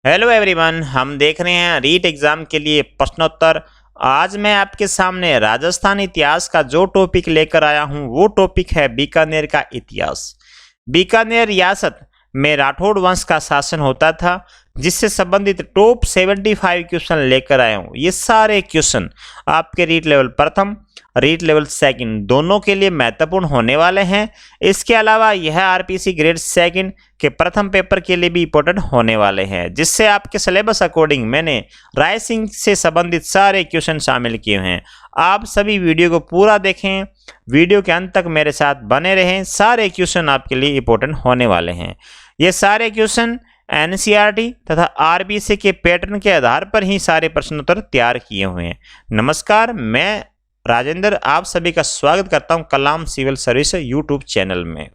Hello everyone, हम देख रहे हैं रीट एग्जाम के लिए प्रश्नोत्तर। आज मैं आपके सामने राजस्थान इतिहास का जो टॉपिक लेकर आया हूं वो टॉपिक है बीकानेर का इतिहास। बीकानेर रियासत में राठौड़ वंश का शासन होता था, जिससे संबंधित टॉप 75 क्वेश्चन लेकर आया हूं। ये सारे क्वेश्चन आपके रीट लेवल प्रथम, रीट लेवल सेकंड दोनों के लिए महत्वपूर्ण होने वाले हैं। इसके अलावा यह आरपीसी ग्रेड सेकंड के प्रथम पेपर के लिए भी इंपॉर्टेंट होने वाले हैं, जिससे आपके सिलेबस अकॉर्डिंग मैंने राइसिंग से संबंधित सारे क्वेश्चन शामिल किए हैं। आप सभी वीडियो को पूरा देखें, वीडियो के अंत तक मेरे साथ बने रहें। सारे क्वेश्चन आपके लिए इंपॉर्टेंट होने वाले हैं। ये सारे क्वेश्चन एनसीईआरटी तथा आरबीसी के पैटर्न के आधार पर ही सारे प्रश्नोत्तर तैयार किए हुए हैं। नमस्कार, मैं राजेंद्र आप सभी का स्वागत करता हूं कलाम सिविल सर्विस यूट्यूब चैनल में।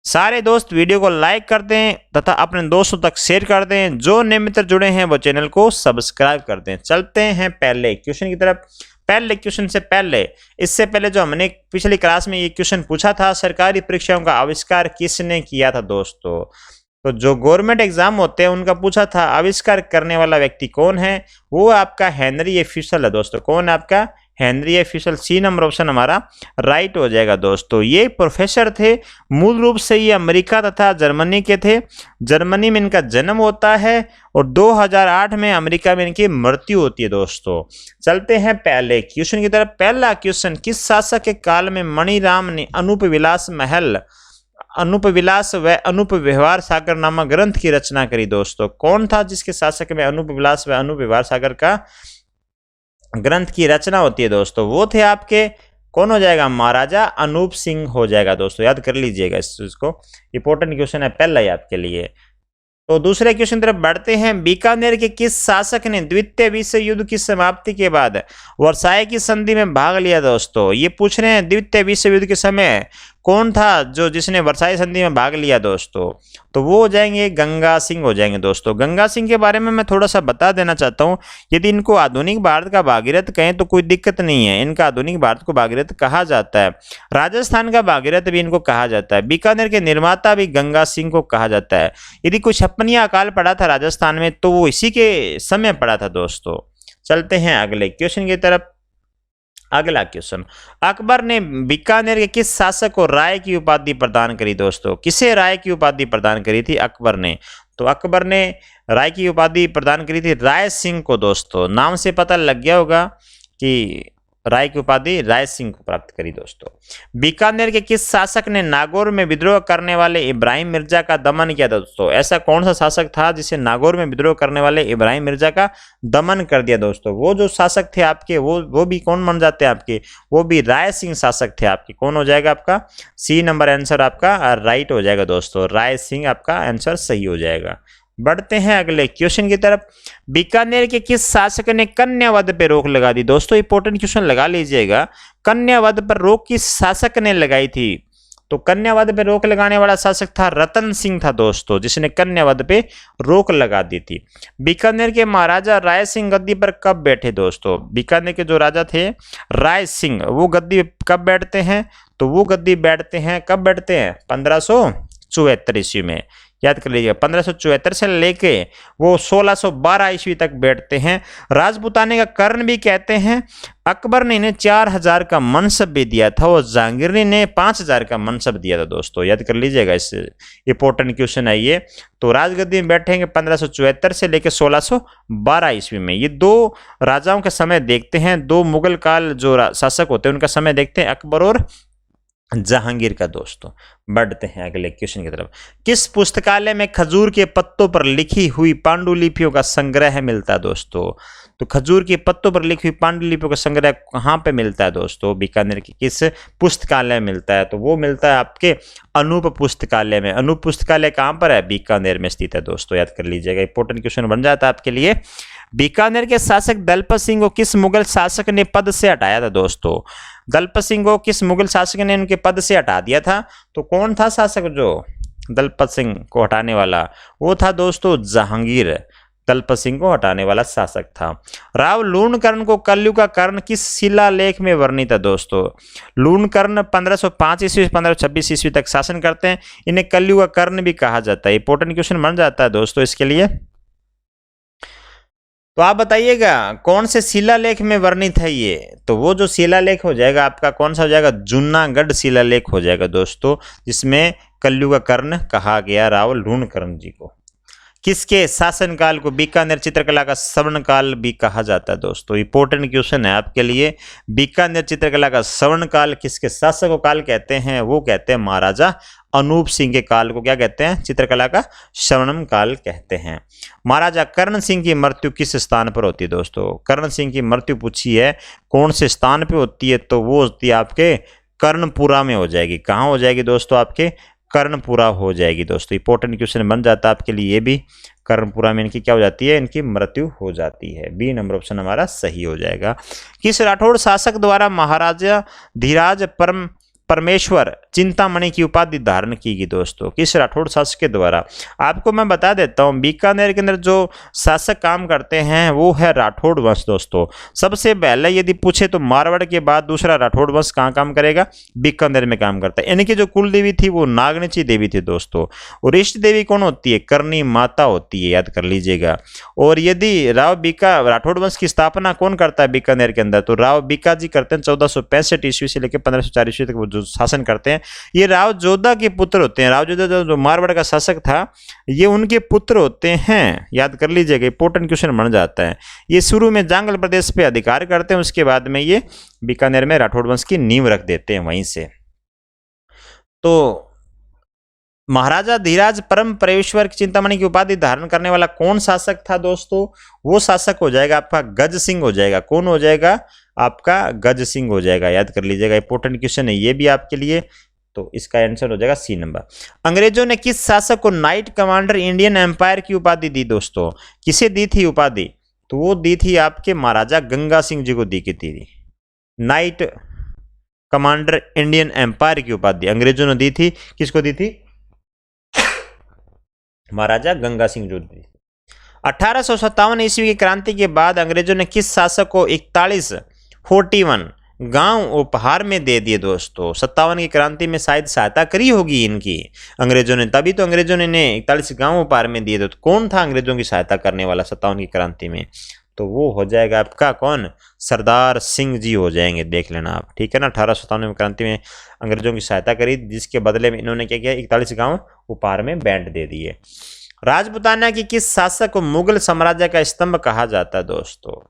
सारे दोस्त वीडियो को लाइक कर दें तथा अपने दोस्तों तक शेयर कर दें। जो नए मित्र जुड़े हैं वो चैनल को सब्सक्राइब कर दें। चलते हैं पहले क्वेश्चन की तरफ। पहले क्वेश्चन से पहले, इससे पहले जो हमने पिछली क्लास में ये क्वेश्चन पूछा था, सरकारी परीक्षाओं का आविष्कार किसने किया था दोस्तों। तो जो गवर्नमेंट एग्जाम होते हैं उनका पूछा था आविष्कार करने वाला व्यक्ति कौन है, वो आपका हेनरी ए फिशर है दोस्तों। कौन है आपका? Henry A Fisher. C number option हमारा राइट हो जाएगा दोस्तों। ये प्रोफेसर थे, मूल रूप से ये अमेरिका तथा जर्मनी के थे। जर्मनी में इनका जन्म होता है और 2008 में अमेरिका में इनकी मृत्यु होती है दोस्तों। चलते हैं पहले क्वेश्चन की तरफ। पहला क्वेश्चन, किस शासक के काल में मणिराम ने अनूप विलास महल, अनूप विलास व अनूप व्यवहार सागर नामक ग्रंथ की रचना करी दोस्तों। कौन था जिसके शासक में अनूप विलास व अनूप व्यवहार सागर का ग्रंथ की रचना होती है दोस्तों? वो थे आपके, कौन हो जाएगा? महाराजा अनूप सिंह हो जाएगा दोस्तों। याद कर लीजिएगा इस चीज को, इंपॉर्टेंट क्वेश्चन है पहला ही आपके लिए। तो दूसरे क्वेश्चन तरफ बढ़ते हैं। बीकानेर के किस शासक ने द्वितीय विश्व युद्ध की समाप्ति के बाद वर्साई की संधि में भाग लिया दोस्तों? ये पूछ रहे हैं द्वितीय विश्व युद्ध के समय कौन था जिसने वर्साई संधि में भाग लिया दोस्तों? तो वो हो जाएंगे गंगा सिंह हो जाएंगे दोस्तों। गंगा सिंह के बारे में मैं थोड़ा सा बता देना चाहता हूँ। यदि इनको आधुनिक भारत का भागीरथ कहें तो कोई दिक्कत नहीं है, इनका आधुनिक भारत को भागीरथ कहा जाता है। राजस्थान का भागीरथ भी इनको कहा जाता है। बीकानेर के निर्माता भी गंगा सिंह को कहा जाता है। यदि कुछ छप्पनिया अकाल पड़ा था राजस्थान में तो वो इसी के समय पड़ा था दोस्तों। चलते हैं अगले क्वेश्चन की तरफ। अगला क्वेश्चन, अकबर ने बीकानेर के किस शासक को राय की उपाधि प्रदान करी दोस्तों? किसे राय की उपाधि प्रदान करी थी अकबर ने? तो अकबर ने राय की उपाधि प्रदान करी थी राय सिंह को दोस्तों। नाम से पता लग गया होगा कि राय की उपाधि राय सिंह को प्राप्त करी दोस्तों। बीकानेर के किस शासक ने नागौर में विद्रोह करने वाले इब्राहिम मिर्जा का दमन किया दोस्तों? ऐसा कौन सा शासक था जिसे नागौर में विद्रोह करने वाले इब्राहिम मिर्जा का दमन कर दिया दोस्तों? वो जो शासक थे आपके, वो भी कौन बन जाते हैं आपके? वो भी राय सिंह शासक थे आपके। कौन हो जाएगा आपका? सी नंबर आंसर आपका राइट हो जाएगा दोस्तों। राय सिंह आपका आंसर सही हो जाएगा। बढ़ते हैं अगले क्वेश्चन की तरफ। बीकानेर के किस शासक ने कन्यावध पे रोक लगा दी दोस्तों? इंपॉर्टेंट क्वेश्चन लगा लीजिएगा। कन्यावध पर रोक किस शासक ने लगाई थी? तो कन्यावध पे रोक लगाने वाला शासक था रतन सिंह था दोस्तों, जिसने कन्यावध पे रोक लगा दी थी। बीकानेर के महाराजा राय सिंह गद्दी पर कब बैठे दोस्तों? बीकानेर के जो राजा थे राय सिंह, वो गद्दी कब बैठते हैं? तो वो गद्दी बैठते हैं, कब बैठते हैं? 1574 ईस्वी में। याद कर लीजिएगा, 1574 से लेके वो 1612 ईस्वी तक बैठते हैं। राजपूताने का कर्ण भी कहते हैं। अकबर ने इन्हें 4000 का मनसब भी दिया था और जहांगीर ने 5000 का मनसब दिया था दोस्तों। याद कर लीजिएगा, इससे इंपॉर्टेंट क्वेश्चन है ये। तो राजगद्दी में बैठेंगे 1574 से लेकर 1612 ईस्वी में। ये दो राजाओं का समय देखते हैं, दो मुगल काल जो शासक होते हैं उनका समय देखते हैं, अकबर और जहांगीर का दोस्तों। बढ़ते हैं अगले क्वेश्चन की तरफ। किस पुस्तकालय में खजूर के पत्तों पर लिखी हुई पांडुलिपियों का संग्रह मिलता है दोस्तों? तो खजूर के पत्तों पर लिखी हुई पांडुलिपियों का संग्रह कहाँ पे मिलता है दोस्तों? बीकानेर की किस पुस्तकालय में मिलता है? तो वो मिलता है आपके अनूप पुस्तकालय में। अनूप पुस्तकालय कहाँ पर है? बीकानेर में स्थित है दोस्तों। याद कर लीजिएगा, इंपॉर्टेंट क्वेश्चन बन जाता है आपके लिए। बीकानेर के शासक दलपत सिंह को किस मुगल शासक ने पद से हटाया था दोस्तों? दलपत सिंह को किस मुगल शासक ने उनके पद से हटा दिया था? तो कौन था शासक जो दलपत सिंह को हटाने वाला? वो था दोस्तों जहांगीर। दलपत सिंह को हटाने वाला शासक था। राव लूणकर्ण को कलयुग का कर्ण किस शिलालेख में वर्णित है दोस्तों? लूणकर्ण 1505 ईस्वी 1526 ईस्वी तक शासन करते हैं। इन्हें कलयुग का कर्ण भी कहा जाता है। इंपॉर्टेंट क्वेश्चन बन जाता है दोस्तों इसके लिए। तो आप बताइएगा कौन से शिलालेख में वर्णित है ये। तो वो जो शिलालेख हो जाएगा आपका कौन सा हो जाएगा, जूनागढ़ शिलालेख हो जाएगा दोस्तों, जिसमें कलयुग कर्ण कहा गया राव लूणकर्ण जी को। किसके शासनकाल को बीकानेर चित्रकला का स्वर्णकाल भी कहा जाता है दोस्तों। इंपॉर्टेंट क्वेश्चन है आपके लिए। बीकानेर चित्रकला का स्वर्णकाल किसके शासक को काल कहते हैं, वो कहते हैं महाराजा अनूप सिंह के काल को क्या कहते हैं, चित्रकला का स्वर्णम काल कहते हैं। महाराजा कर्ण सिंह की मृत्यु किस स्थान पर होती है दोस्तों। कर्ण सिंह की मृत्यु पूछी है कौन से स्थान पे होती है, तो वो होती है आपके कर्णपुरा में हो जाएगी। कहाँ हो जाएगी दोस्तों, आपके कर्णपुरा हो जाएगी दोस्तों। इंपॉर्टेंट क्वेश्चन बन जाता है आपके लिए ये भी। कर्णपुरा में इनकी क्या हो जाती है, इनकी मृत्यु हो जाती है। बी नंबर ऑप्शन हमारा सही हो जाएगा। किस राठौड़ शासक द्वारा महाराजा धीराज परमेश्वर चिंतामणि की उपाधि धारण की गई दोस्तों। किस राठौड़ शासक के द्वारा। आपको मैं बता देता हूं बीकानेर के अंदर जो शासक काम करते हैं वो है राठौड़ वंश दोस्तों। सबसे पहले यदि पूछे तो मारवाड़ के बाद दूसरा राठौड़ वंश कहाँ काम करेगा, बीकानेर में काम करता है। इनकी जो कुल देवी थी वो नागनची देवी थी दोस्तों। और इष्ट देवी कौन होती है, करनी माता होती है, याद कर लीजिएगा। और यदि राठौड़ वंश की स्थापना कौन करता है बीकानेर के अंदर, तो राव बीका जी करते हैं 1465 ईस्वी से लेकर 1504 ईस्वी तक वो जो शासन करते हैं। ये राव जोधा के पुत्र होते हैं। राव जोधा जो मारवाड़ का शासक था ये उनके पुत्र होते हैं, याद कर लीजिएगा। इंपॉर्टेंट क्वेश्चन बन जाता है। ये शुरू में जांगल प्रदेश पे अधिकार करते हैं, उसके बाद में ये बीकानेर में राठौड़ वंश की नींव रख देते हैं वहीं से। तो महाराजा धीराज परम परमेश्वर की चिंतामणि की उपाधि धारण करने वाला कौन शासक था दोस्तों, वो शासक हो जाएगा आपका गज सिंह हो जाएगा। कौन हो जाएगा, आपका गज सिंह हो जाएगा, याद कर लीजिएगा। इंपॉर्टेंट क्वेश्चन है ये भी आपके लिए। तो इसका आंसर हो जाएगा सी नंबर। अंग्रेजों ने किस शासक को नाइट कमांडर इंडियन एम्पायर की उपाधि दी दोस्तों। किसे दी थी उपाधि, तो वो दी थी आपके महाराजा गंगा सिंह जी को दी थी। नाइट कमांडर इंडियन एम्पायर की उपाधि अंग्रेजों ने दी थी। किसको दी थी, महाराजा गंगा सिंह जो दी। 1857 ईस्वी की क्रांति के बाद अंग्रेजों ने किस शासक को 41 गांव उपहार में दे दिए दोस्तों। 57 की क्रांति में शायद सहायता करी होगी इनकी अंग्रेजों ने, तभी तो अंग्रेजों ने 41 गांव उपहार में दिए। तो कौन था अंग्रेजों की सहायता करने वाला 57 की क्रांति में, तो वो हो जाएगा आपका कौन, सरदार सिंह जी हो जाएंगे, देख लेना आप, ठीक है ना। 1857 में क्रांति में अंग्रेजों की सहायता करी, जिसके बदले में इन्होंने क्या किया, 41 गांव उपहार में बांट दे दिए। राजपुताना की किस शासक को मुगल साम्राज्य का स्तंभ कहा जाता है दोस्तों।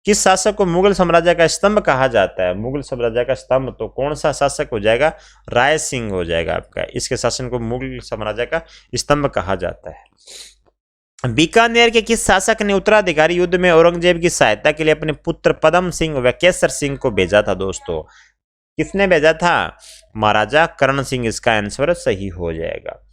किस शासक को मुगल साम्राज्य का स्तंभ कहा जाता है, मुगल साम्राज्य का स्तंभ, तो कौन सा शासक हो जाएगा, राय सिंह हो जाएगा आपका। इसके शासन को मुगल साम्राज्य का स्तंभ कहा जाता है। बीकानेर के किस शासक ने उत्तराधिकारी युद्ध में औरंगजेब की सहायता के लिए अपने पुत्र पदम सिंह व केसर सिंह को भेजा था दोस्तों। किसने भेजा था, महाराजा कर्ण सिंह। इसका आंसर सही हो जाएगा।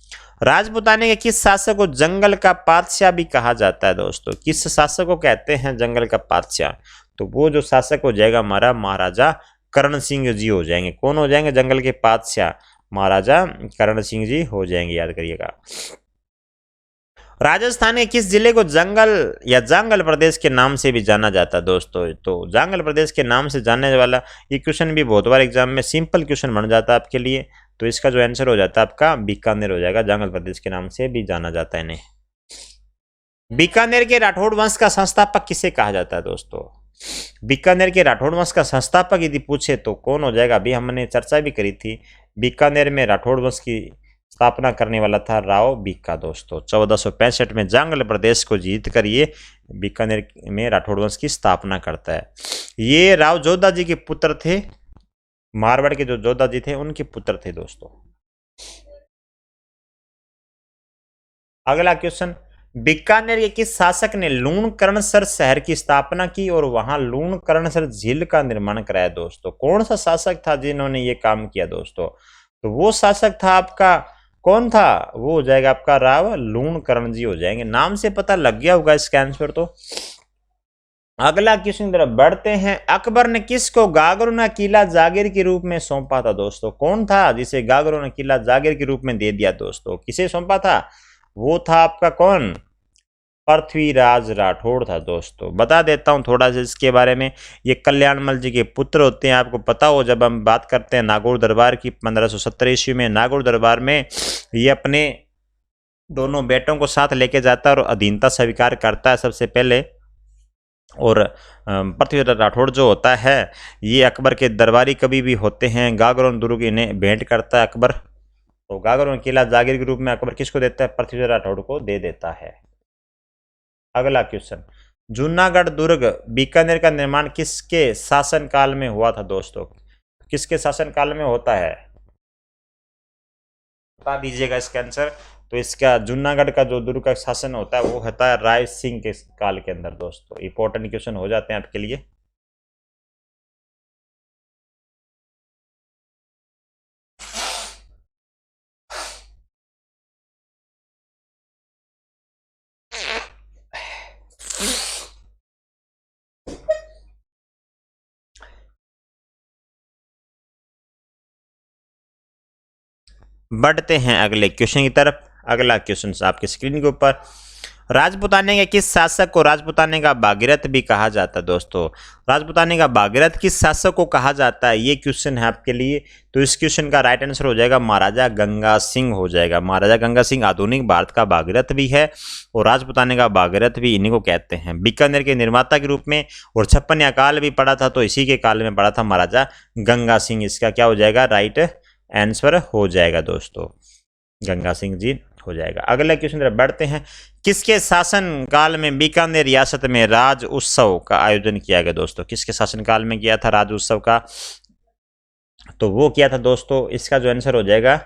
राजपुताने के किस शासक को जंगल का पातशाह भी कहा जाता है दोस्तों। किस शासक को कहते हैं जंगल का पातशाह, तो वो जो शासक हो जाएगा हमारा महाराजा कर्ण सिंह जी हो जाएंगे। कौन हो जाएंगे जंगल के पातशाह, महाराजा कर्ण सिंह जी हो जाएंगे, याद करिएगा। राजस्थान के किस जिले को जंगल या जांगल प्रदेश के नाम से भी जाना जाता है दोस्तों। तो जांगल प्रदेश के नाम से जानने वाला ये क्वेश्चन भी बहुत बार एग्जाम में सिंपल क्वेश्चन बन जाता है आपके लिए। तो इसका जो आंसर हो जाता है आपका बीकानेर हो जाएगा, जांगल प्रदेश के नाम से भी जाना जाता है इन्हें। बीकानेर के राठौड़ वंश का संस्थापक किसे कहा जाता है दोस्तों। बीकानेर के राठौड़ वंश का संस्थापक यदि पूछे तो कौन हो जाएगा, अभी हमने चर्चा भी करी थी। बीकानेर में राठौड़ वंश की स्थापना करने वाला था राव बीका दोस्तों। 1465 में जांगल प्रदेश को जीत कर ये बीकानेर में राठौड़ वंश की स्थापना करता है। ये राव जोधा जी के पुत्र थे, मारवाड़ के जो जोधा जी थे उनके पुत्र थे दोस्तों। अगला क्वेश्चन, बीकानेर के किस शासक ने लूणकरणसर शहर की स्थापना की और वहां लूणकरणसर झील का निर्माण कराया दोस्तों। कौन सा शासक था जिन्होंने ये काम किया दोस्तों, तो वो शासक था आपका, कौन था, वो हो जाएगा आपका राव लूणकरण जी हो जाएंगे। नाम से पता लग गया होगा इसका आंसर। तो अगला क्वेश्चन तरफ बढ़ते हैं। अकबर ने किसको गागरोना किला जागीर के रूप में सौंपा था दोस्तों। कौन था जिसे गागरोना किला जागीर के रूप में दे दिया दोस्तों, किसे सौंपा था, वो था आपका कौन, पृथ्वीराज राठौड़ था दोस्तों। बता देता हूं थोड़ा सा इसके बारे में। ये कल्याणमल जी के पुत्र होते हैं, आपको पता हो। जब हम बात करते हैं नागौर दरबार की 1570 ईस्वी में, नागौर दरबार में ये अपने दोनों बेटों को साथ लेके जाता है और अधीनता स्वीकार करता है सबसे पहले। और पृथ्वीराज राठौड़ जो होता है ये अकबर के दरबारी कभी भी होते हैं। गागर और दुर्ग इन्हें भेंट करता है अकबर। तो गागर और किला जागीर के रूप में अकबर किसको देता है? पृथ्वीराज राठौड़ को दे देता है। अगला क्वेश्चन, जूनागढ़ दुर्ग बीकानेर का निर्माण किसके शासन काल में हुआ था दोस्तों? किसके शासन काल में होता है, बता दीजिएगा इसका आंसर। तो इसका जूनागढ़ का जो दुर्ग का शासन होता है वो होता है राय सिंह के काल के अंदर दोस्तों। इंपॉर्टेंट क्वेश्चन हो जाते हैं आपके लिए। बढ़ते हैं अगले क्वेश्चन की तरफ। अगला क्वेश्चन आपके स्क्रीन के ऊपर, राजपुताने के किस शासक को राजपुताने का भागीरथ भी कहा जाता है दोस्तों? राजपुताने का भागीरथ किस शासक को कहा जाता है, ये क्वेश्चन है आपके लिए। तो इस क्वेश्चन का राइट आंसर हो जाएगा महाराजा गंगा सिंह हो जाएगा। महाराजा गंगा सिंह आधुनिक भारत का भागीरथ भी है और राजपुताने का भागीरथ भी इन्हीं को कहते हैं। बीकानेर के निर्माता के रूप में और 56 काल भी पड़ा था तो इसी के काल में पड़ा था महाराजा गंगा सिंह। इसका क्या हो जाएगा? राइट आंसर हो जाएगा दोस्तों, गंगा सिंह जी हो जाएगा। अगले क्वेश्चन तरफ बढ़ते हैं, किसके शासन काल में बीकानेर रियासत में राज उत्सव का आयोजन किया गया दोस्तों? किसके शासन काल में किया था राज उत्सव का? तो वो किया था दोस्तों, इसका जो आंसर हो जाएगा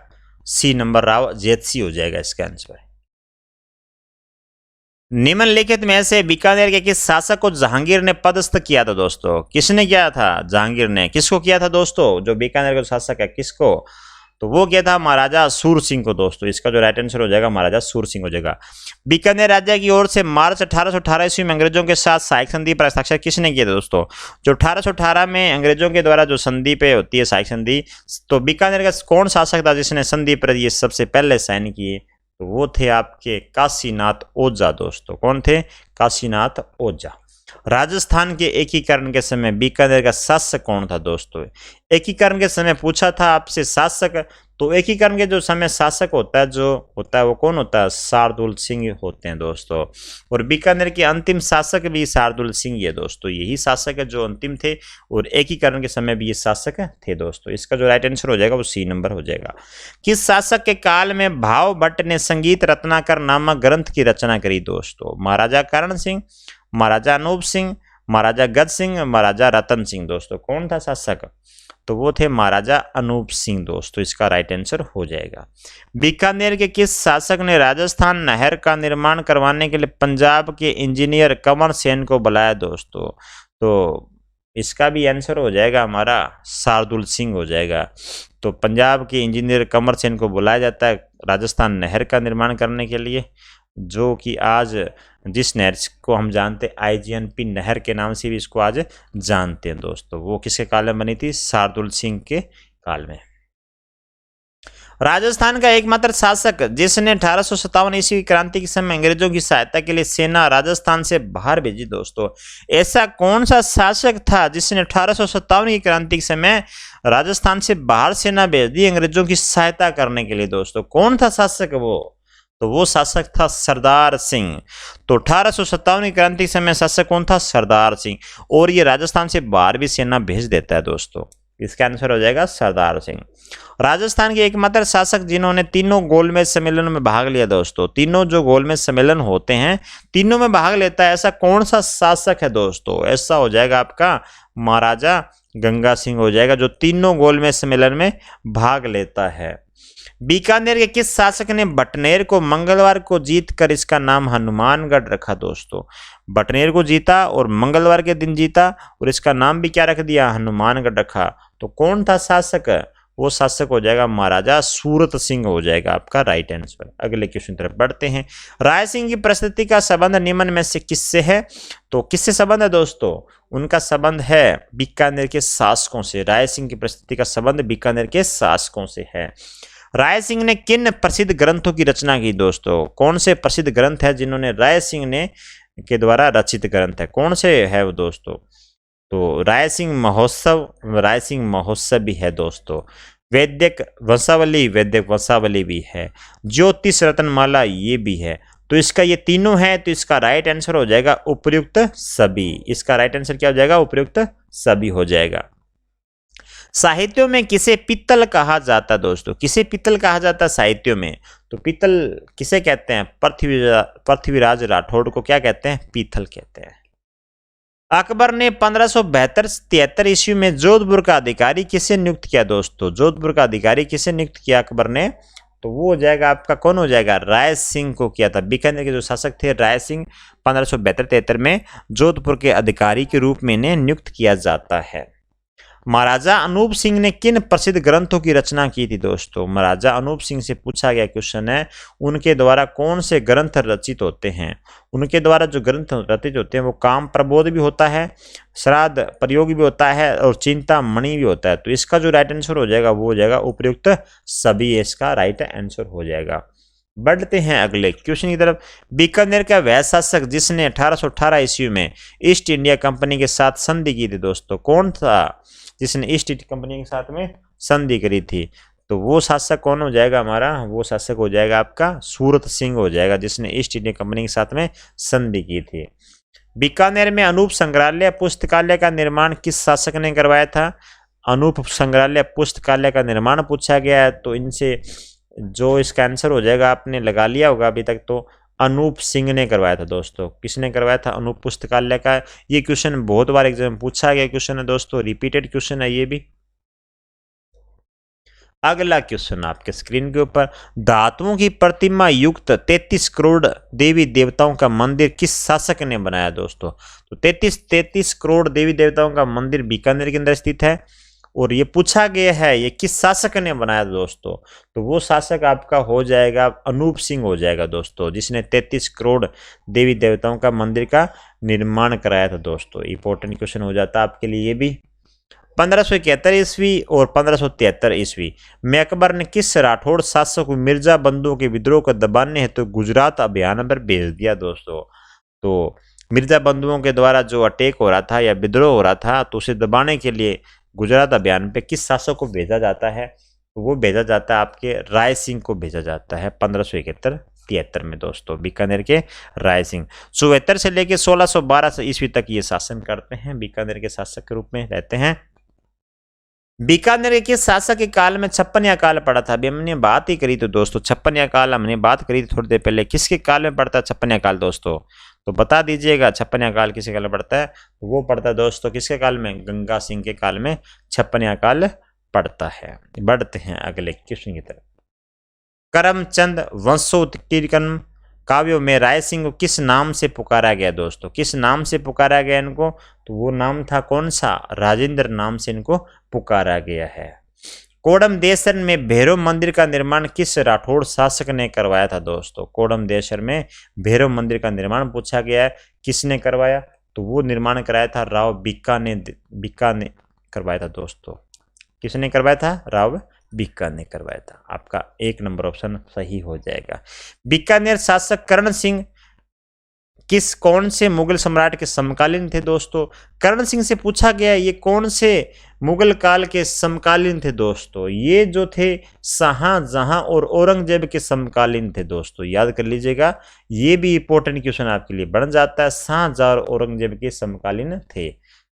सी नंबर राव जेतसी हो जाएगा इसका आंसर। निम्नलिखित में से बीकानेर के किस शासक को जहांगीर ने पदस्थ किया था दोस्तों? किसने किया था? जहांगीर ने। किसको किया था दोस्तों? जो बीकानेर का शासक है किसको? तो वो किया था महाराजा सूर सिंह को दोस्तों। इसका जो राइट आंसर हो जाएगा महाराजा सूर सिंह हो जाएगा। बीकानेर राज्य की ओर से मार्च 1818 ईस्वी में अंग्रेजों के साथ सहायक संधि पर हस्ताक्षर किसने किया था दोस्तों? जो 1818 में अंग्रेजों के द्वारा जो संधि पे होती है सहायक संधि, तो बीकानेर का कौन शासक था जिसने संधि पर ये सबसे पहले साइन किए? तो वो थे आपके काशीनाथ ओझा दोस्तों। कौन थे? काशीनाथ ओझा। राजस्थान के एकीकरण के समय बीकानेर का शासक कौन था दोस्तों? एकीकरण के समय पूछा था आपसे शासक, तो एकीकरण के जो समय शासक होता है जो होता है वो कौन होता है? शार्दुल सिंह होते हैं दोस्तों। और बीकानेर के अंतिम शासक भी शार्दुल सिंह ही है दोस्तों। यही शासक है जो अंतिम थे और एकीकरण के समय भी ये शासक थे दोस्तों। इसका जो राइट आंसर हो जाएगा वो सी नंबर हो जाएगा। किस शासक के काल में भाव भट्ट ने संगीत रत्नाकर नामक ग्रंथ की रचना करी दोस्तों? महाराजा करण सिंह, महाराजा अनूप सिंह, महाराजा गज सिंह, महाराजा रतन सिंह दोस्तों। कौन था शासक? तो वो थे महाराजा अनूप सिंह दोस्तों। इसका राइट आंसर हो जाएगा। बीकानेर के किस शासक ने राजस्थान नहर का निर्माण करवाने के लिए पंजाब के इंजीनियर कंवर सेन को बुलाया दोस्तों? तो इसका भी आंसर हो जाएगा हमारा शार्दुल सिंह हो जाएगा। तो पंजाब के इंजीनियर कंवर सेन को बुलाया जाता है राजस्थान नहर का निर्माण करने के लिए, जो कि आज जिस नहर को हम जानते हैं आईजीएनपी नहर के नाम से भी इसको आज जानते हैं दोस्तों। वो किसके काल में बनी थी? शार्दुल सिंह के काल में। राजस्थान का एकमात्र शासक जिसने 1857 ईस्वी क्रांति के समय अंग्रेजों की सहायता के लिए सेना राजस्थान से बाहर भेजी दोस्तों? ऐसा कौन सा शासक था जिसने 1857 की क्रांति के समय राजस्थान से बाहर सेना भेज दी अंग्रेजों की सहायता करने के लिए दोस्तों? कौन था शासक वो? तो वो शासक था सरदार सिंह। तो 1857 की क्रांति के समय शासक कौन था? सरदार सिंह। और ये राजस्थान से बाहर भी सेना भेज देता है दोस्तों। इसका आंसर हो जाएगा सरदार सिंह। राजस्थान के एकमात्र शासक जिन्होंने तीनों गोलमेज सम्मेलन में भाग लिया दोस्तों। तीनों जो गोलमेज सम्मेलन होते हैं तीनों में भाग लेता है, ऐसा कौन सा शासक है दोस्तों? ऐसा हो जाएगा आपका महाराजा गंगा सिंह हो जाएगा, जो तीनों गोलमेज सम्मेलन में भाग लेता है। बीकानेर के किस शासक ने बटनेर को मंगलवार को जीतकर इसका नाम हनुमानगढ़ रखा दोस्तों? बटनेर को जीता और मंगलवार के दिन जीता और इसका नाम भी क्या रख दिया? हनुमानगढ़ रखा। तो कौन था शासक? वो शासक हो जाएगा महाराजा सूरत सिंह हो जाएगा आपका राइट आंसर। अगले क्वेश्चन तरफ बढ़ते हैं। राय सिंह की प्रस्तुति का संबंध निम्न में से किससे है? तो किससे संबंध है दोस्तों? उनका संबंध है बीकानेर के शासकों से। राय सिंह की प्रस्तुति का संबंध बीकानेर के शासकों से है। राय सिंह ने किन प्रसिद्ध ग्रंथों की रचना की दोस्तों? कौन से प्रसिद्ध ग्रंथ है जिन्होंने राय सिंह ने के द्वारा रचित ग्रंथ है? कौन से है वो दोस्तों? तो राय सिंह महोत्सव भी है दोस्तों। वैदिक वंशावली भी है। ज्योतिष रत्नमाला ये भी है। तो इसका ये तीनों है, तो इसका राइट आंसर हो जाएगा उपर्युक्त सभी। इसका राइट आंसर क्या हो जाएगा? उपर्युक्त सभी हो जाएगा। साहित्यों में किसे पित्तल कहा जाता है दोस्तों? किसे पित्तल कहा जाता है साहित्यों में? तो पित्तल किसे कहते हैं? पृथ्वीराज राठौड़ को क्या कहते हैं? पीतल कहते हैं। अकबर ने 1572-73 ईस्वी में जोधपुर का अधिकारी किसे नियुक्त किया दोस्तों? जोधपुर का अधिकारी किसे नियुक्त किया अकबर ने? तो वो हो जाएगा आपका, कौन हो जाएगा? राय सिंह को किया था। बीकानेर के जो शासक थे राय सिंह, 1572-73 में जोधपुर के अधिकारी के रूप में इन्हें नियुक्त किया जाता है। महाराजा अनूप सिंह ने किन प्रसिद्ध ग्रंथों की रचना की थी दोस्तों? महाराजा अनूप सिंह से पूछा गया क्वेश्चन है, उनके द्वारा कौन से ग्रंथ रचित होते हैं? उनके द्वारा जो ग्रंथ रचित होते हैं वो काम प्रबोध भी होता है, श्राद्ध प्रयोग भी होता है और चिंतामणि भी होता है। तो इसका जो राइट आंसर हो जाएगा वो हो जाएगा उपर्युक्त सभी, इसका राइट आंसर हो जाएगा। बढ़ते हैं अगले क्वेश्चन की तरफ। बीकानेर का वह शासक जिसने 1818 ईस्वी में ईस्ट इंडिया कंपनी के साथ संधि की थी दोस्तों? कौन था जिसने ईस्ट इंडिया कंपनी के साथ में संधि करी थी? तो वो शासक कौन हो जाएगा हमारा? वो शासक हो जाएगा आपका सूरत सिंह हो जाएगा, जिसने ईस्ट इंडिया कंपनी के साथ में संधि की थी। बीकानेर में अनूप संग्रहालय पुस्तकालय का निर्माण किस शासक ने करवाया था? अनूप संग्रहालय पुस्तकालय का निर्माण पूछा गया है, तो इनसे जो इसका आंसर हो जाएगा आपने लगा लिया होगा अभी तक, तो अनूप सिंह ने करवाया था दोस्तों। किसने करवाया था? अनूप पुस्तकालय का। ये क्वेश्चन बहुत बार एग्जाम में पूछा गया क्वेश्चन है दोस्तों, रिपीटेड क्वेश्चन है ये भी। अगला क्वेश्चन आपके स्क्रीन के ऊपर, धातुओं की प्रतिमा युक्त 33 करोड़ देवी देवताओं का मंदिर किस शासक ने बनाया दोस्तों? तो 33 करोड़ देवी देवताओं का मंदिर बीकानेर के अंदर स्थित है और ये पूछा गया है ये किस शासक ने बनाया दोस्तों? तो वो शासक आपका हो जाएगा अनूप सिंह हो जाएगा दोस्तों, जिसने 33 करोड़ देवी देवताओं का मंदिर का निर्माण कराया था दोस्तों। इंपॉर्टेंट क्वेश्चन हो जाता है आपके लिए ये भी। 1571 ईस्वी और 1573 ईस्वी में अकबर ने किस राठौड़ शासक को मिर्जा बंधुओं के विद्रोह को दबाने हेतु गुजरात अभियान पर भेज दिया दोस्तों? तो मिर्जा बंधुओं के द्वारा जो अटैक हो रहा था या विद्रोह हो रहा था, तो उसे दबाने के लिए गुजरात अभियान पे किस शासक को भेजा जाता है? तो वो भेजा जाता है आपके राय सिंह को भेजा जाता है 1571-73 में दोस्तों। बीकानेर के राय सिंह 74 से लेकर 1612 ईस्वी तक ये शासन करते हैं, बीकानेर के शासक के रूप में रहते हैं। बीकानेर के शासक के काल में छप्पनिया काल पड़ा था। अभी हमने बात ही करी तो दोस्तों, छप्पनिया काल हमने बात करी थी थोड़ी देर पहले। किसके काल में पड़ता है छप्पनिया काल दोस्तों? तो बता दीजिएगा छप्पनिया काल किसके काल में पड़ता है? तो वो पड़ता है दोस्तों किसके काल में? गंगा सिंह के काल में छप्पनिया काल पड़ता है। बढ़ते हैं अगले क्वेश्चन की तरफ। करमचंद वंशोत्कीर्तन काव्यों में राय सिंह को किस नाम से पुकारा गया दोस्तों? किस नाम से पुकारा गया इनको? तो वो नाम था कौन सा? राजेंद्र नाम से इनको पुकारा गया है। कोडम देशर में भैरव मंदिर का निर्माण किस राठौड़ शासक ने करवाया था दोस्तों? कोडम देशर में भैरव मंदिर का निर्माण पूछा गया है, किसने करवाया? तो वो निर्माण कराया था राव बीका ने करवाया था दोस्तों। किसने करवाया था? राव बीका ने करवाया था। आपका 1 नंबर ऑप्शन सही हो जाएगा। बीकानेर शासक करण सिंह कौन से मुगल सम्राट के समकालीन थे दोस्तों? करण सिंह से पूछा गया ये कौन से मुगल काल के समकालीन थे दोस्तों? ये जो थे शाहजहां और औरंगजेब के समकालीन थे दोस्तों, याद कर लीजिएगा। ये भी इंपॉर्टेंट क्वेश्चन आपके लिए बन जाता है, शाहजहां और औरंगजेब के समकालीन थे।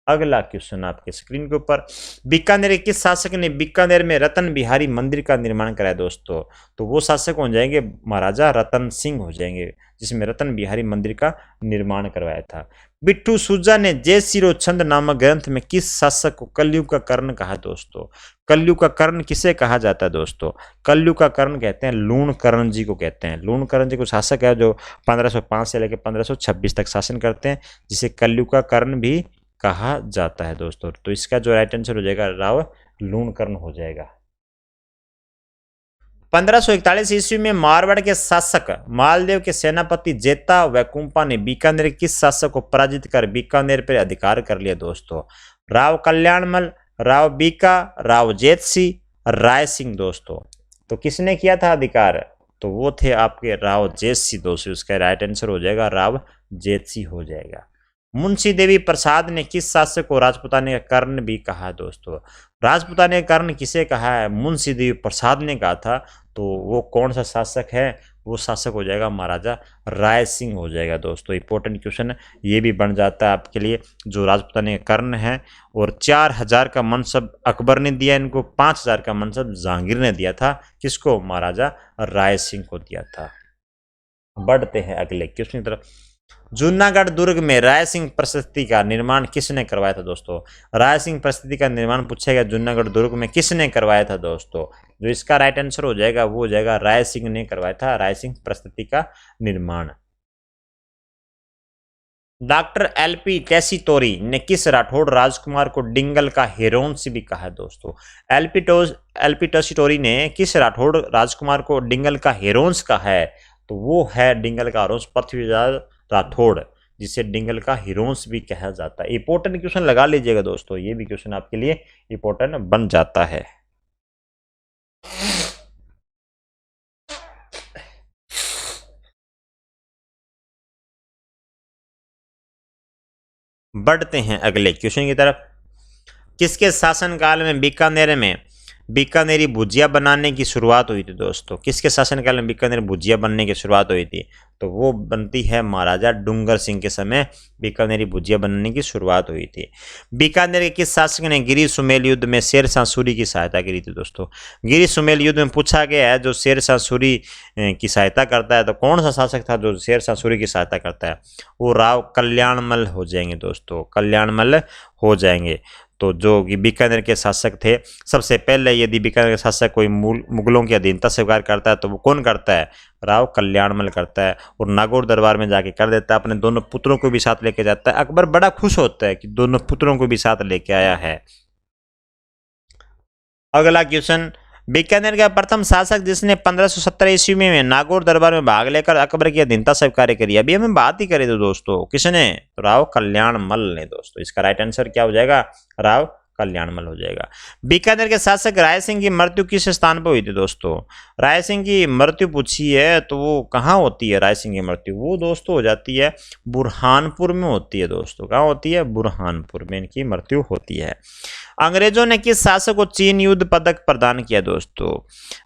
अगला क्वेश्चन आपके स्क्रीन के ऊपर, बीकानेर किस शासक ने बीकानेर में रतन बिहारी मंदिर का निर्माण कराया दोस्तों? तो वो शासक हो जाएंगे महाराजा रतन सिंह हो जाएंगे, जिसमें रतन बिहारी मंदिर का निर्माण करवाया था। बिट्टू सुजा ने जय सिरो छंद नामक ग्रंथ में किस शासक को कलयुग का कर्ण कहा दोस्तों? कलयुग का कर्ण किसे कहा जाता है दोस्तों? कलयुग का कर्ण कहते हैं लूण कर्ण जी को कहते हैं। लूण कर्ण जी को शासक है जो 1505 से लेकर 1526 तक शासन करते हैं, जिसे कलयुग का कर्ण भी कहा जाता है दोस्तों। तो इसका जो राइट आंसर हो जाएगा राव लूणकर्ण हो जाएगा। 1541 ईस्वी में मारवाड़ के शासक मालदेव के सेनापति जेता वैकुंपा ने बीकानेर किस शासक को पराजित कर बीकानेर पर अधिकार कर लिया दोस्तों? राव कल्याणमल, राव बीका, राव जेतसी, राय सिंह दोस्तों। तो किसने किया था अधिकार? तो वो थे आपके राव जेतसी दोस्तों। इसका राइट आंसर हो जाएगा राव जेतसी हो जाएगा। मुंशी देवी प्रसाद ने किस शासक को राजपुताने का कर्ण भी कहा दोस्तों? राजपुताने का कर्ण किसे कहा है? मुंशी देवी प्रसाद ने कहा था। तो वो कौन सा शासक है? वो शासक हो जाएगा महाराजा राय सिंह हो जाएगा दोस्तों। इंपॉर्टेंट क्वेश्चन ये भी बन जाता है आपके लिए। जो राजपूताना के कर्ण है, और 4000 का मनसब अकबर ने दिया इनको, 5000 का मनसब जहांगीर ने दिया था। किसको? महाराजा राय सिंह को दिया था। बढ़ते हैं अगले क्वेश्चन की तरफ। जूनागढ़ दुर्ग में राय सिंह प्रशस्ति का निर्माण किसने करवाया था दोस्तों? राय सिंह प्रशस्ति का निर्माण पूछा गया, जूनागढ़ दुर्ग में किसने करवाया था दोस्तों? जो इसका राइट आंसर हो जाएगा वो हो जाएगा राय सिंह ने करवाया था, राय सिंह प्रशस्ति का निर्माण। डॉक्टर एलपी टेसीटोरी ने किस राठौड़ राजकुमार को डिंगल का हिरोन्स भी कहा है दोस्तों? एलपी टेसीटोरी ने किस राठौड़ राजकुमार को डिंगल का हिरोन्स कहा है? तो वो है डिंगल का हिरोन्स पृथ्वीराज राठौड़, जिसे डिंगल का हिरोन्स भी कहा जाता है। इंपॉर्टेंट क्वेश्चन लगा लीजिएगा दोस्तों, ये भी क्वेश्चन आपके लिए इंपॉर्टेंट बन जाता है। बढ़ते हैं अगले क्वेश्चन की तरफ। किसके शासनकाल में बीकानेरी भुजिया बनाने की शुरुआत हुई थी दोस्तों? किसके शासनकाल में बीकानेरी भुजिया बनने की शुरुआत हुई थी? तो वो बनती है महाराजा डूंगर सिंह के समय बीकानेरी भुजिया बनने की शुरुआत हुई थी। बीकानेर के किस शासक ने गिरी सुमेल युद्ध में शेरशाह सूरी की सहायता करी थी दोस्तों? गिरी सुमेल युद्ध में पूछा गया है जो शेरशाह सूरी की सहायता करता है, तो कौन सा शासक था जो शेरशाह सूरी की सहायता करता है? वो राव कल्याणमल हो जाएंगे दोस्तों, कल्याणमल हो जाएंगे। तो जो कि बीकानेर के शासक थे, सबसे पहले यदि बीकानेर के शासक कोई मुगलों की अधीनता स्वीकार करता है तो वो कौन करता है? राव कल्याणमल करता है, और नागौर दरबार में जाके कर देता है। अपने दोनों पुत्रों को भी साथ लेके जाता है। अकबर बड़ा खुश होता है कि दोनों पुत्रों को भी साथ लेके आया है। अगला क्वेश्चन, बीकानेर का प्रथम शासक जिसने 1517 ईस्वी में नागौर दरबार में भाग लेकर अकबर की अधीनता स्वीकार करी, अभी हमें बात ही करी थी दोस्तों, किसने? तो राव कल्याणमल ने दोस्तों। इसका राइट आंसर क्या हो जाएगा? राव कल्याणमल हो जाएगा। बीकानेर के शासक राय सिंह की मृत्यु किस स्थान पर हुई थी दोस्तों? राय सिंह की मृत्यु पूछी है तो वो कहाँ होती है? राय सिंह की मृत्यु वो दोस्तों हो जाती है बुरहानपुर में होती है दोस्तों। कहाँ होती है? बुरहानपुर में इनकी मृत्यु होती है। अंग्रेजों ने किस शासक को चीन युद्ध पदक प्रदान किया दोस्तों?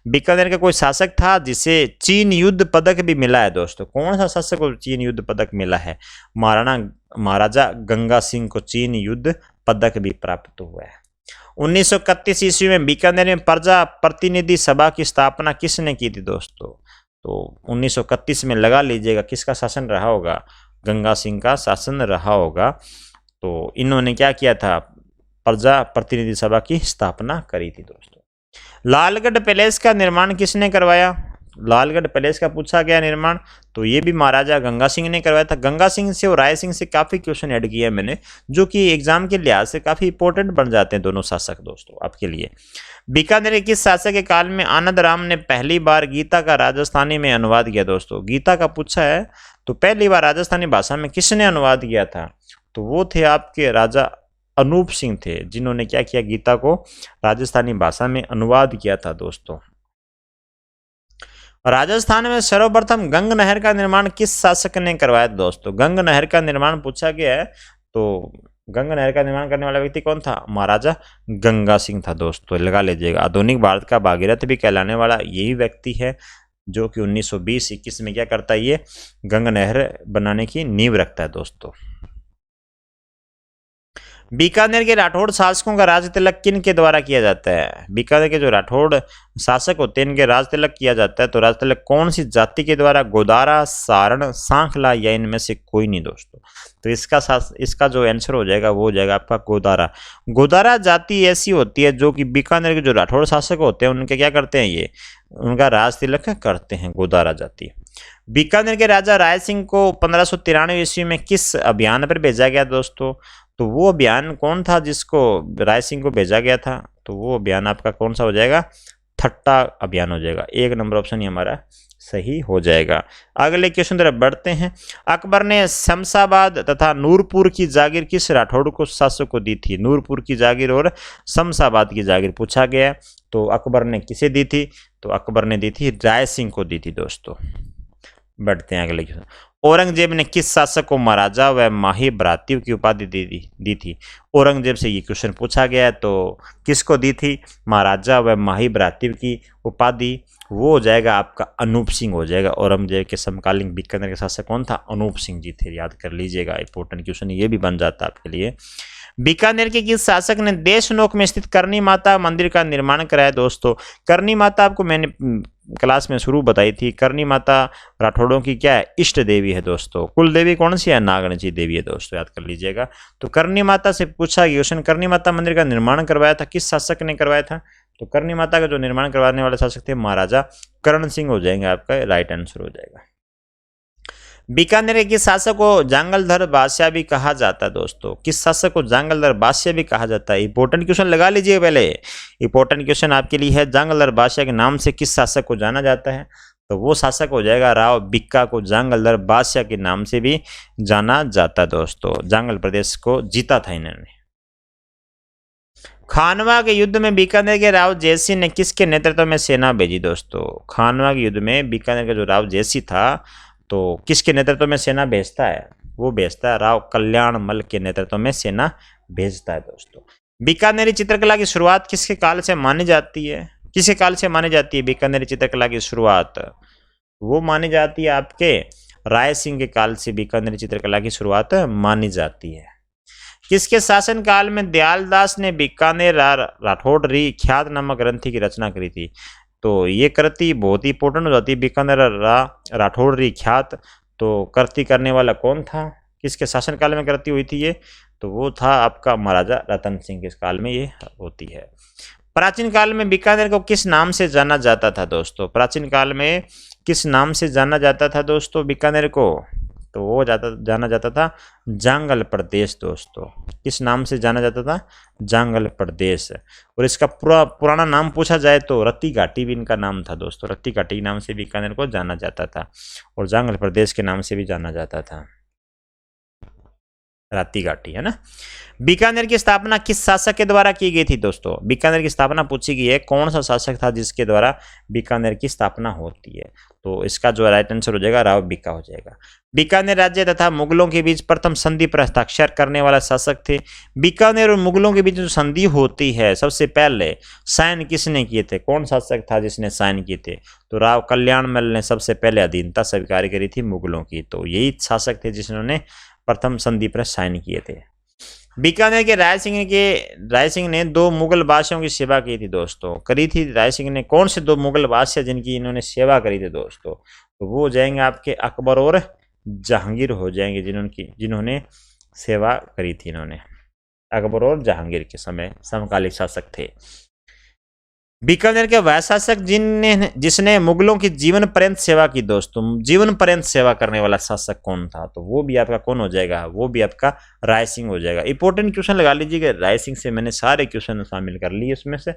बीकानेर का कोई शासक था जिसे चीन युद्ध पदक भी मिला है दोस्तों। कौन सा शासक को चीन युद्ध पदक मिला है? महाराजा गंगा सिंह को चीन युद्ध पदक भी प्राप्त हुआ है। 1931 ईस्वी में बीकानेर में प्रजा प्रतिनिधि सभा की स्थापना किसने की थी दोस्तों? तो 1931 में लगा लीजिएगा किसका शासन रहा होगा? गंगा सिंह का शासन रहा होगा। तो इन्होंने क्या किया था? प्रजा प्रतिनिधि सभा की स्थापना करी थी दोस्तों। लालगढ़ पैलेस का निर्माण किसने करवाया? लालगढ़ पैलेस का पूछा गया निर्माण, तो ये भी महाराजा गंगा सिंह ने करवाया था। गंगा सिंह से और राय सिंह से काफी क्वेश्चन ऐड किया मैंने, जो कि एग्जाम के लिहाज से काफी इंपॉर्टेंट बन जाते हैं दोनों शासक दोस्तों आपके लिए। बीकानेर के किस शासक के काल में आनंद राम ने पहली बार गीता का राजस्थानी में अनुवाद किया दोस्तों? गीता का पूछा है तो पहली बार राजस्थानी भाषा में किसने अनुवाद किया था? तो वो थे आपके राजा अनूप सिंह थे, जिन्होंने क्या किया? गीता को राजस्थानी भाषा में अनुवाद किया था दोस्तों। राजस्थान में सर्वप्रथम गंग नहर का निर्माण किस शासक ने करवाया दोस्तों? गंग नहर का निर्माण पूछा गया है, तो गंग नहर का निर्माण करने वाला व्यक्ति कौन था? महाराजा गंगा सिंह था दोस्तों, लगा लीजिएगा। आधुनिक भारत का भागीरथ भी कहलाने वाला यही व्यक्ति है, जो कि 1920-21 में क्या करता है? ये गंग नहर बनाने की नींव रखता है दोस्तों। बीकानेर के राठौड़ शासकों का राज तिलक किन के द्वारा किया जाता है? बीकानेर के जो राठौड़ शासक होते हैं इनके राज तिलक किया जाता है, तो राज तिलक कौन सी जाति के द्वारा? गोदारा, सारण, सांखला या इनमें से कोई नहीं दोस्तों। तो इसका जो आंसर हो जाएगा वो हो जाएगा आपका गोदारा। गोदारा जाति ऐसी होती है जो कि बीकानेर के जो राठौड़ शासक होते हैं उनके क्या करते हैं? ये उनका राज तिलक करते हैं, गोदारा जाति। बीकानेर के राजा राय सिंह को 1593 ईस्वी में किस अभियान पर भेजा गया दोस्तों? तो वो अभियान कौन था जिसको राय सिंह को भेजा गया था? तो वो अभियान आपका कौन सा हो जाएगा? ठट्टा अभियान हो जाएगा। 1 नंबर ऑप्शन ही हमारा सही हो जाएगा। अगले क्वेश्चन तरफ बढ़ते हैं। अकबर ने शमशाबाद तथा नूरपुर की जागीर किस राठौड़ को शासक को दी थी? नूरपुर की जागीर और शमशाबाद की जागीर पूछा गया, तो अकबर ने किसे दी थी? तो अकबर ने दी थी राय सिंह को दी थी दोस्तों। बढ़ते हैं अगले क्वेश्चन। औरंगजेब ने किस शासक को महाराजा व माही भ्रातृ की उपाधि दी थी? औरंगजेब से ये क्वेश्चन पूछा गया है, तो किसको दी थी? महाराजा व माही भ्रातृ की उपाधि वो हो जाएगा आपका अनूप सिंह हो जाएगा। औरंगजेब के समकालीन बीकानेर के शासक कौन था? अनूप सिंह जी थे, याद कर लीजिएगा, इंपॉर्टेंट क्वेश्चन ये भी बन जाता है आपके लिए। बीकानेर के किस शासक ने देशनोक में स्थित करनी माता मंदिर का निर्माण कराया? दोस्तों करनी माता आपको मैंने क्लास में शुरू बताई थी। करनी माता राठौड़ों की क्या है? इष्ट देवी है दोस्तों। कुल देवी कौन सी है? नागणची देवी है दोस्तों, याद कर लीजिएगा। तो करनी माता से पूछा गया क्वेश्चन, करनी माता मंदिर का निर्माण करवाया था किस शासक ने करवाया था? तो करनी माता का जो निर्माण करवाने वाले शासक थे महाराजा करण सिंह हो जाएंगे, आपका राइट आंसर हो जाएगा। बीकानेर के किस शासक को जांगलधर बादशाह भी कहा जाता है? दोस्तों किस शासक को जांगलधर बादशाह भी कहा जाता है? इंपॉर्टेंट क्वेश्चन लगा लीजिए पहले, इंपॉर्टेंट क्वेश्चन आपके लिए है, जांगलधर बादशाह के नाम से किस शासक को जाना जाता है? तो वो शासक हो जाएगा राव बिक्का को जांगलधर बादशाह के नाम से भी जाना जाता है दोस्तों। जांगल प्रदेश को जीता था इन्होंने। खानवा के युद्ध में बीकानेर के राव जयसिंह ने किसके नेतृत्व में सेना भेजी? दोस्तों खानवा के युद्ध में बीकानेर का जो राव जयसिंह था तो किसके नेतृत्व में सेना भेजता है? वो भेजता है राव कल्याणमल के नेतृत्व में सेना भेजता है दोस्तों। बीकानेरी चित्रकला की शुरुआत किसके काल से मानी जाती है? किसके काल से मानी जाती है बीकानेरी चित्रकला की शुरुआत? वो मानी जाती है आपके राय सिंह के काल से बीकानेरी चित्रकला की शुरुआत मानी जाती है। किसके शासन काल में दयालदास ने बीकानेर राठौड़ी ख्यात नामक ग्रंथि की रचना करी थी? तो ये कृति बहुत ही इंपॉर्टेंट हो जाती है, बीकानेर राठौड़ी ख्यात। तो कृति करने वाला कौन था? किसके शासन काल में कृति हुई थी ये? तो वो था आपका महाराजा रतन सिंह के काल में ये होती है। प्राचीन काल में बीकानेर को किस नाम से जाना जाता था? दोस्तों प्राचीन काल में किस नाम से जाना जाता था दोस्तों बीकानेर को? तो वो जाना जाता था जांगल प्रदेश दोस्तों। किस नाम से जाना जाता था? जांगल प्रदेश। और इसका पुराना नाम पूछा जाए तो रत्ती घाटी भी इनका नाम था दोस्तों। रत्ती घाटी के नाम से बीकानेर को जाना जाता था और जांगल प्रदेश के नाम से भी जाना जाता था, राती घाटी, है ना। बीकानेर की स्थापना किस शासक के द्वारा की गई थी? दोस्तों बीकानेर की स्थापना पूछी गई है, कौन सा शासक था जिसके द्वारा बीकानेर की स्थापना होती है? तो इसका जो राइट आंसर हो जाएगा राव बिक्का हो जाएगा। बीकानेर राज्य तथा मुगलों के बीच प्रथम संधि पर हस्ताक्षर करने वाला शासक थे? बीकानेर और मुगलों के बीच जो संधि होती है सबसे पहले साइन किसने किए थे? कौन शासक था जिसने साइन किए थे? तो राव कल्याणमल ने सबसे पहले अधीनता स्वीकार करी थी मुगलों की। तो यही शासक थे जिन्होंने प्रथम संधि पर साइन किए थे। बीकानेर के राय सिंह ने 2 मुगल बादशाहों की सेवा की थी दोस्तों। करी थी राय सिंह ने। कौन से 2 मुगल बादशाह जिनकी इन्होंने सेवा करी थी दोस्तों? तो वो हो जाएंगे आपके अकबर और जहांगीर हो जाएंगे, जिन्होंने सेवा करी थी इन्होंने। अकबर और जहांगीर के समय समकालीन शासक थे। बीकानेर के वह शासक जिसने मुगलों की जीवन पर्यंत सेवा की? दोस्तों जीवन पर्यंत सेवा करने वाला शासक कौन था? तो वो भी आपका कौन हो जाएगा? वो भी आपका राय सिंह हो जाएगा। इंपॉर्टेंट क्वेश्चन लगा लीजिएगा, राय सिंह से मैंने सारे क्वेश्चन शामिल कर लिए इसमें से।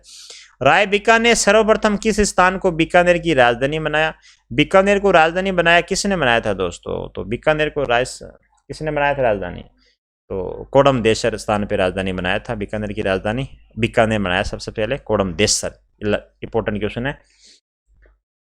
राय बिक्का ने सर्वप्रथम किस स्थान को बीकानेर की राजधानी बनाया? बीकानेर को राजधानी बनाया किसने बनाया था दोस्तों? तो बीकानेर को किसने बनाया था राजधानी? तो कोडमदेसर स्थान पे राजधानी बनाया था बीकानेर की राजधानी। बीकानेर बनाया सबसे पहले कोडमदेसर। इंपॉर्टेंट क्वेश्चन है।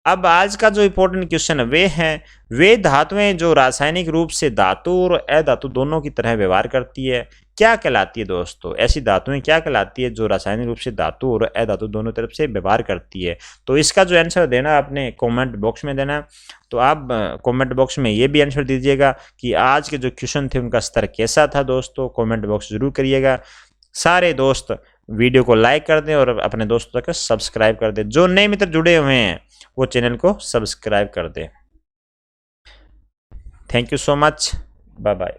अब आज का जो इंपॉर्टेंट क्वेश्चन है वे धातुएं जो रासायनिक रूप से धातु और अधातु दोनों की तरह व्यवहार करती है क्या कहलाती है? दोस्तों ऐसी धातुएं क्या कहलाती है जो रासायनिक रूप से धातु और अधातु दोनों तरफ से व्यवहार करती है? तो इसका जो आंसर देना आपने कमेंट बॉक्स में देना। तो आप कमेंट बॉक्स में ये भी आंसर दीजिएगा कि आज के जो क्वेश्चन थे उनका स्तर कैसा था दोस्तों। कमेंट बॉक्स जरूर करिएगा। सारे दोस्त वीडियो को लाइक कर दें और अपने दोस्तों तक सब्सक्राइब कर दें। जो नए मित्र जुड़े हुए हैं वो चैनल को सब्सक्राइब कर दें। Thank you so much, bye bye.